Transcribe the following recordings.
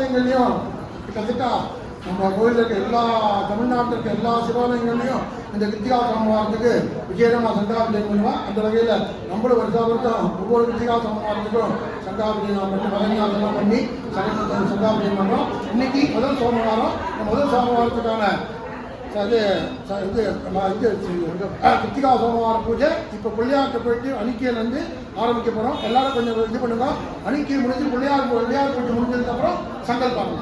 சிவாலயங்கள்லையும் கிட்டத்தட்ட நம்ம கோயிலில் இருக்க எல்லா தமிழ்நாட்டில் இருக்க எல்லா சிவாலயங்கள்லையும் இந்த கிருத்திகா சோமவாரத்துக்கு விஜயமாக சங்காபிஜயம் பண்ணுவோம். அந்த வகையில் நம்மளும் வருஷம் ஒவ்வொரு கிருத்திகா சோமவாரத்துக்கும் சங்காபிஜயம் பண்ணி மகன்யாசனம் பண்ணி சங்காபிஜயம் பண்ணுறோம். இன்னைக்கு முதல் சோமவாரம். முதல் சோமவாரத்துக்கான கிருத்திகா சோமவார பூஜை இப்போ பிள்ளையார்ட்ட போயிட்டு அணிக்கையிலேருந்து ஆரம்பிக்க போகிறோம். எல்லாரும் கொஞ்சம் இது பண்ணுங்க. அணிக்கை முடிஞ்சு பிள்ளையார் பூஜை முடிஞ்சதுக்கப்புறம் சங்கல்பம்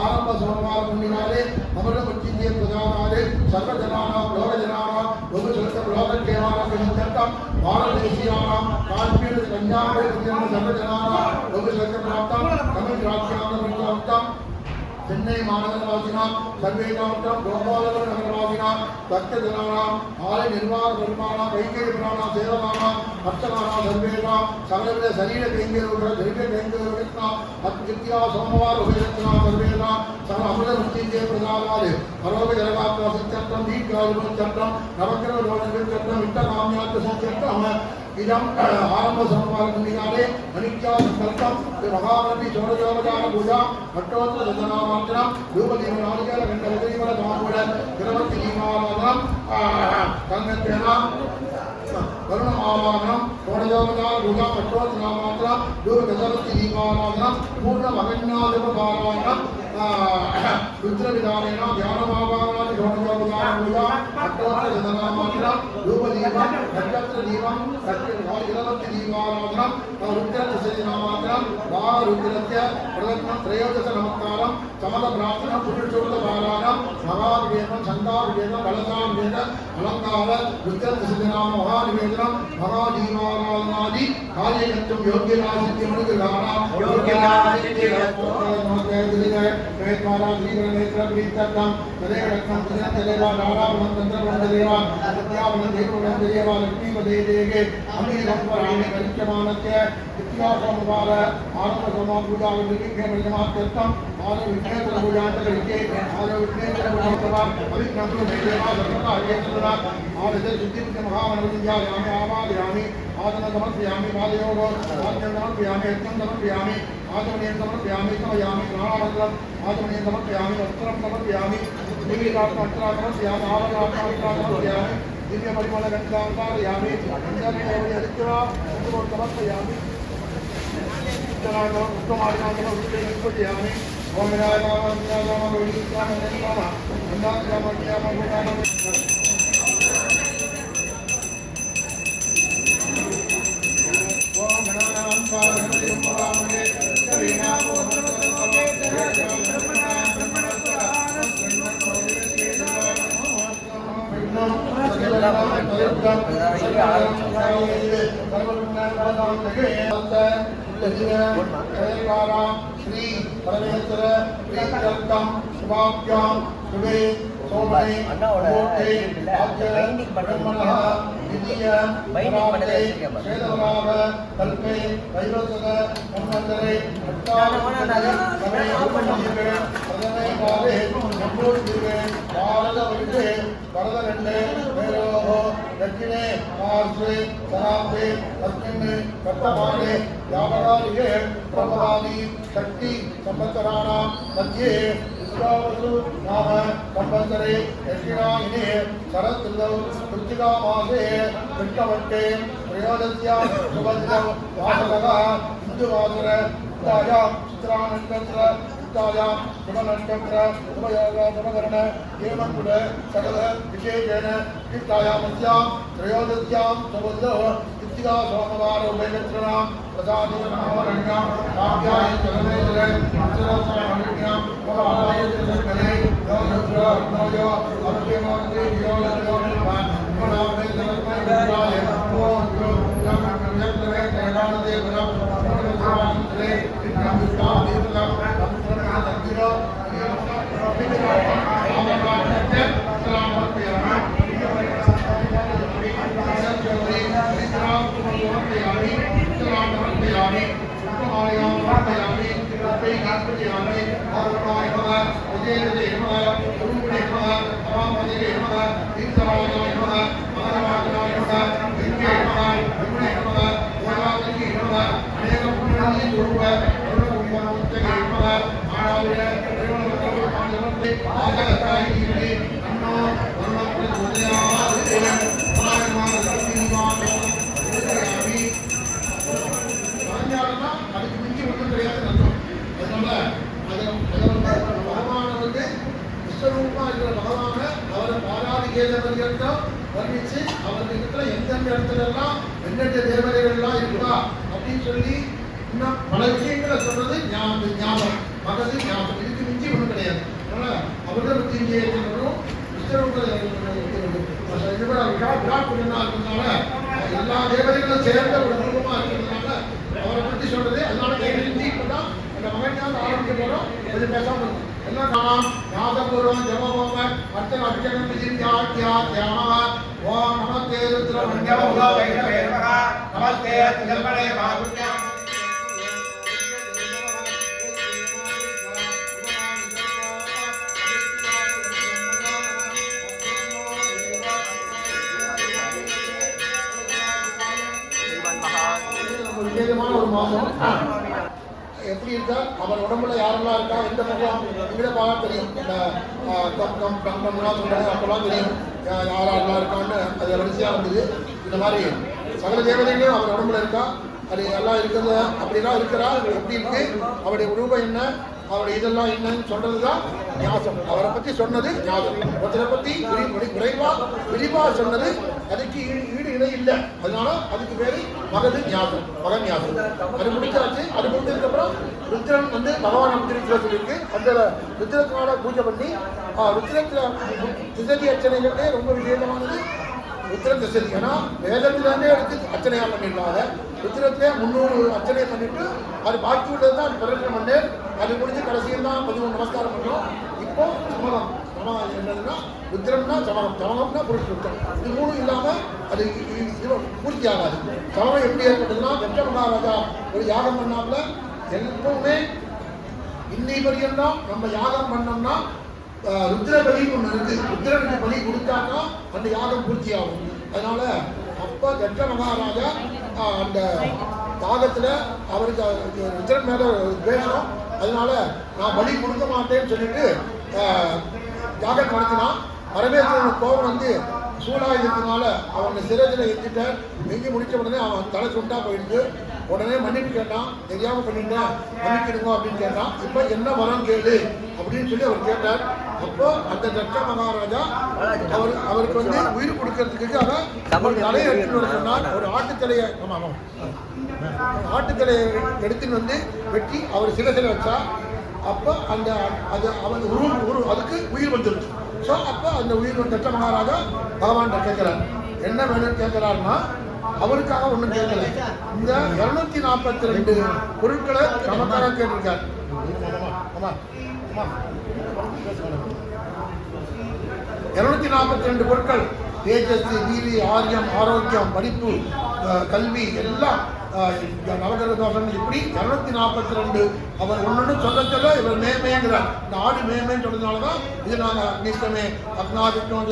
ஆரம்ப சோமவார புண்ணியாலே அமிர்தமத்திய பிரஜானாலே சர்வஜனானாம் லோகஜனானாம் லோகஜலோகேவானம் பாரதேசியானாம் காஷ்மீர கன்யாகுமரி சர்வஜனானாம் லோகஜலப்பிராப்தம் தமிழ் ராஜ்யானம் சென்னை மாநகரவாசினாம் சர்வேகாம் கோபாலபுர நகரவாசினாம் பக்தஜனானாம் ஆலய நிர்வாக பெருமானாம் கைங்கரிய பிராணாம் சேவனானாம் அர்ச்சனானாம் சர்வேகாம் சகலவித சரீர கைங்கரோக திரவிய கைங்கரோகத்னாம் அத்கிருத்தியா சோமவார உபயத்னாம் சர்வேகாம் சகல அமிர்த முக்திஞ்சே பிரதானாது பரோக ஜலகாத்மா சத்தியம் தீர்க்காலுபம் சட்டம் நவக்கிரக லோகங்கள் சட்டம் இட்ட காமியாத்த சத்தியம் இதம் ஆரம்ப சோமவார புண்ணியாலே அனித்யா சங்கல்பம் மகாநதி சோழஜோபதான பூஜா பட்டோத்தர ததனாமாத்திரம் ரூபதீம நாளிகேல கண்ட விதீமல மாமுட கிரவத்தி தீமாராதனம் கங்கத்தேனா வருணமாவாகனம் சோழஜோபதான பூஜா பட்டோத்தர நாமாத்திரம் ரூபகசவத்தி தீமாராதனம் பூர்ண மகன்யாதிபாராயணம் ருத்ரவிதானேன தியானமாவாகனாதி சோழஜோபதான பூஜா பட்டோத்தர ததனாமாத்திரம் ரூபதீமம் நட்சத்திர தீபம் இருபத்தி தீபாராதனம் ருத்ரநாமாத்திரம் வாருத்ரத்ய பிரதத்னம் திரையோதச நமஸ்காரம் சமத பிரார்த்தனம் புருஷோத்த பாராயணம் மகாநிவேதனம் சந்தாநிவேதனம் பலசாநிவேத அலங்கார ருத்ரநாம மகாநிவேதனம் மகாதீபாராதனாதி காரியகத்துவம் யோகியராசித்யமனுகிராணாம் யோகியராசித்யம் ததேவரத்னம் ததேவா நாராவணம் தந்திரவந்ததேவா சத்யாவனதேவா லக்ஷ்மீபதே தேகே அமிர்தம்பராணி கரிச்சமானத்ய கிருத்திகாசோமவார ஆரம்ப சோமா பூஜாவில் நிர்விக்ரமமாத்தியம் ஆரோ விக்னேஸ்வர பூஜாந்தரிக்கே ஆரோ விக்னேஸ்வர பூஜாந்தவா அவிக்னேஸ்வர தேவா சர்வதா ஏகசதா ஆரத சித்திபிக்க மகாமனவிஞ்சாய ஆவாதயாமி ஆதன சமர்ப்பயாமி வாதயோகோ ஆத்யம் சமர்ப்பயாமி யத்னம் சமர்ப்பயாமி ஆத்மனியம் சமர்ப்பயாமி சமயாமி பிராணமந்திரம் ஆத்மனியம் சமர்ப்பயாமி வஸ்திரம் சமர்ப்பயாமி திவ்யகாத்ம அக்ஷரா சமர்ப்பயாமி ஆவராத்ம அக்ஷரா சமர்ப்பயாமி दिव्य परिमल गंगायामी अदित्वा समर्पयामि उत्तमार्गामी ओम श्री परमेश्वर प्रीत्यर्थम शुभाभ्याम शुभे सोमने मूर्ते ब्रह्मणः द्वितीय परार्थे शेदवराव कल्पे वैवस्वत संवत्सरे अष्टादशे प्रथमे काले नम्बूर्दिवे भारतवर्षे वरदखण्डे मेरोः दक्षिणे पार्श्वे शराब्दे तस्मिन् वर्तमाने व्यापकालिके प्रभवादि शक्ति संवत्सराणां मध्ये विश्वावसु नाम संवत्सरे दक्षिणायने शरदृतौ कृत्तिकामासे कृष्णपक्षे त्रयोदश्यां शुभदिनौ वासरः हिन्दुवासर उत्तायां चित्रानक्षत्र उत्तायां शुभनक्षत्र शुभयोग शुभकर्ण हेमकुल सकल विशेषेण उत्तायामस्यां त्रयोदश्यां शुभदिनौ कृत्तिका सोमवार उभयनक्षत्राणां प्रसादिनामरण्यां काव्याय चरमेश्वरे अक्षरस्वामरण्यां भवाय चरकले योगत्र नोयो अभ्यमोक्ति योगत्र அதுக்கு மிஞ்சி ஒன்றும் கிடையாது நல்லோம். அதனால பகவான் வந்து விஸ்வரூபமா இருக்கிற பகவான அவரை பாராதி கேதவர்கள்தான் வர்ணிச்சு அவருக்கு இருக்கிற எந்தெந்த இடத்துல எல்லாம் எந்தெந்த தேவதைகள் எல்லாம் இருக்கா அப்படின்னு சொல்லி இன்னும் பல விஷயங்களை சொல்றது ஞாபகம் மகது ஞாபகம். இதுக்கு மிஞ்சி ஒன்றும் கிடையாது. அதனால அவர்கள் பற்றி இங்கே இருக்கணும் இருக்கிறதுனால எல்லா தேவதைகளும் சேர்ந்த ஒரு ரூபமா இருக்கிறதுனால அவரை பற்றி சொல்றது. அதனால கைவிரிஞ்சி இப்பதான் அந்த மகன் ஆரம்பிக்க போறோம். கொஞ்சம் பேசாம எல்லாம் நாம் நாதபூர்வம் ஜபோம அர்த்தம் அர்ச்சனம் விஜித்யாத்யா தியானவ ஓம் நமஸ்தே ருத்ர மன்யவ வைணவே நமஹ நமஸ்தே திகம்பளே பாகுண்யம் விசேஷமான ஒரு மாதம். எப்படி இருக்கா அவர் உடம்புல யாரெல்லாம் இருக்கா எந்த பக்கம் இங்கே பார்க்க தெரியும். இந்த கம்கம்லாம் சொல்றாங்க அப்பெல்லாம் தெரியும் யாரெல்லாம் இருக்கான்னு அது வரிசையாக வந்தது. இந்த மாதிரி சகல தேவதைகளும் அவர் உடம்புல இருக்கா. அது எல்லாம் இருக்கிறது அப்படிலாம் இருக்கிறா. எப்படி இருக்கு அவருடைய ரூபம் என்ன அவருடைய இதெல்லாம் என்னன்னு சொல்றதுதான் ஞாசம். அவரை பற்றி சொன்னது ஞாசம். ஒருத்தரை பற்றி விரிவா சொன்னது அதுக்கு ஈடு இணை இல்லை. அதனால அதுக்கு பேரு மகது ஞாசம் மகன் ஞாசம். அது முடிச்சாச்சு. அது முடிஞ்சதுக்கப்புறம் ருத்ரன் வந்து பகவான் அமைச்சிருக்கிற சொல்லியிருக்கு. அந்த ருத்ரத்தினால பூஜை பண்ணி ருத்ரத்தில் திசதி அர்ச்சனைகளே ரொம்ப விசேஷமானது ருத்ர திசதி. ஏன்னா வேதத்திலேருந்தே எடுத்து அர்ச்சனையா பண்ணிடலாம். ருத்ரத்திலே 300 அர்ச்சனை பண்ணிட்டு அது பாக்கி உள்ளது தான் பிரதர்ஷனம் பண்ணு. அது முடிஞ்சு கடைசியில் தான் 13 நமஸ்காரம் பண்ணோம். இப்போ சமகம் என்னதுன்னா ருத்ரம்னா சமகம்னா புருஷ ருத்ரம். இது 3 இல்லாமல் அது பூர்த்தி ஆகாது. சமகம் எப்படி ஏற்பட்டதுன்னா வெற்ற மகாராஜா ஒரு யாகம் பண்ணாப்புல எப்பவுமே இன்னி பரியந்தான் நம்ம யாகம் பண்ணோம்னா ருத்ர பலின்னு ஒன்று இருக்கு. ருத்ரனுக்கு பலி கொடுத்தாங்கன்னா அந்த யாகம் பூர்த்தி ஆகும். அதனால அப்போ தட்ச மகாராஜா அந்த யாகத்தில் அவருக்கு ருத்ரன் மேல துவேஷம். அதனால நான் பலி கொடுக்க மாட்டேன்னு சொல்லிட்டு யாகம் நடத்தினா. பரமேஸ்வரன் கோபம் வந்து சூழாயுதத்தினால அவங்க சிறதில் எத்திட்ட எங்கி முடிச்ச உடனே அவன் தலை சுண்டா போயிடுது. உடனே மன்னிப்பு கேட்டான். தெரியாம பண்ணிட்டேன் மன்னிக்கிடுங்க அப்படின்னு கேட்டான். இப்போ என்ன வரம் கேளு அப்படின்னு சொல்லி அவர் கேட்டார். அப்போ அந்த தட்ச மகாராஜா அவருக்கு வந்து உயிர் கொடுக்கறதுக்காக ஒரு தலையை எடுத்துட்டு வர சொன்னார். ஒரு ஆட்டுத்தலையை ஆட்டுத்தலையை எடுத்துன்னு வந்து வெட்டி அவர் சில வச்சா. அப்போ அந்த அது அவன் அதுக்கு உயிர் வந்துருச்சு. ஸோ அப்போ அந்த உயிர் தட்ச மகாராஜா பகவான் கேட்கிறார். என்ன வேணும்னு கேட்கிறாருன்னா அவருக்காக ஒன்றும் கேட்கல. இந்த 242 பொருட்களை நமக்காக கேட்டிருக்கார். 242 பொருட்கள் தேஜஸ் வீரி ஆரியம் ஆரோக்கியம் படிப்பு கல்வி எல்லாம் நவகிரக தோஷங்கள் இப்படி 242 அவர் ஒன்று சொல்ல இவர் மேமேங்கிறார். இந்த ஆடு மேமேன்னு சொன்னதுனாலதான் இது நாங்கள் அக்னிஷ்டமே அக்னாதிஷ்டம்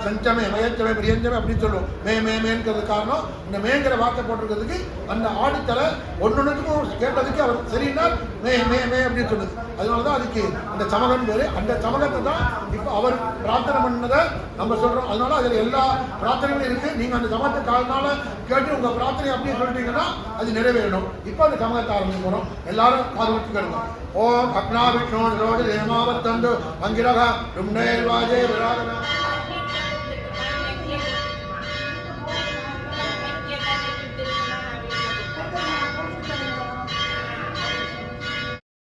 சஞ்சமே மயச்சமே பிரியஞ்சமே அப்படின்னு சொல்லுவோம். மேமேங்கிறது காரணம் இந்த மேங்கிற வார்த்தை போட்டிருக்கிறதுக்கு அந்த ஆடு தலை ஒன்றுக்கும் கேட்டதுக்கு அவர் சரின்னா மே அப்படின்னு சொல்லுது. அதனாலதான் அதுக்கு அந்த சமகன் பேரு. அந்த சமகத்தை தான் இப்போ அவர் பிரார்த்தனை பண்ணதை நம்ம சொல்றோம். அதனால அதில் எல்லா பிரார்த்தனைகளும் இருக்கு. நீங்க அந்த சமத்தை காலனால கேட்டு உங்க பிரார்த்தனை அப்படின்னு சொல்லிட்டீங்கன்னா அது நிறைவேறணும். இப்போ அந்த சமகத்தை ஆரம்பிக்க போறோம். எல்லாரும் காது வச்சு கேளுங்க. ஓம் அக்னா விஷ்ணு ரோடு தேமாவத்தந்து அங்கிரக ரும்னேல் வாஜே விராகன